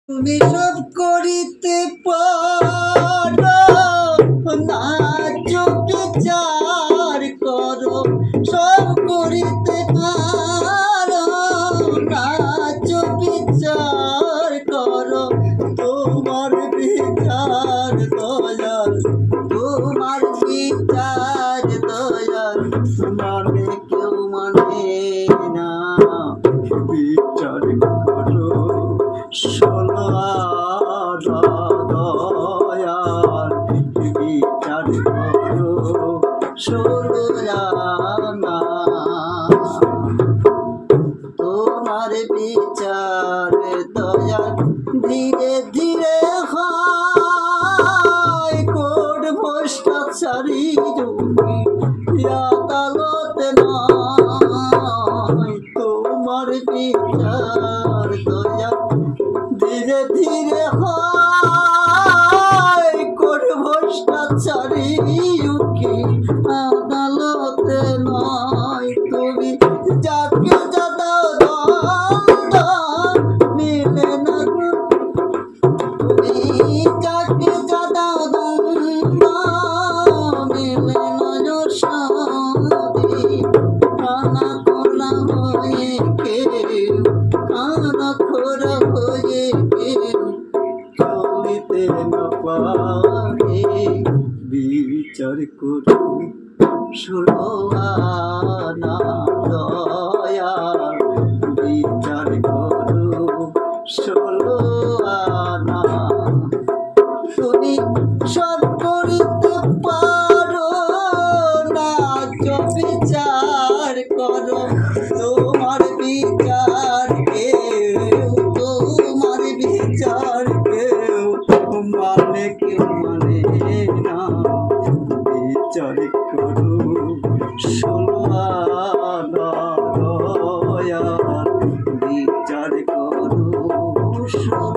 তুমি সব করিতে পারো না, চোখে চার করো। সব করিতে পারো না, চোখে চার করো। তোমার বিচার দয়াল, তোমার বিচার দয়াল, মানে কেউ মানে না। বিচার করো দয়াল, বিচার করো ষোলয়ানা। তোমার বিচার দয়াল ধীরে ধীরে হয়, কোট ভ্রষ্টাচারী যোগী আদালতে নয়। তোমার বিচার দয়াল ধীরে ধীরে হয়, কোট ভ্রষ্টাচারী যোগী আদালতে নয়। তুমি যাকে যা দাও দণ্ড মিলে না, তুমি যাকে যা দাও দণ্ড মিলে না শান্তি। কানা খোলা হয়ে কেউ, কানা খোলা হয়ে কেউ চলিতে না পারে। বিচার করুন ষোলয়ানা দয়াল, বিচার করো ষোলয়ানা। তুমি সব করিতে পারো না, বিচার করো। তোমার বিচার কেউ, তোমার বিচার কেউ মানে কেউ মানে না। বিচার করো ষোলয়ানা দয়াল, বিচার করো ষোলয়ানা।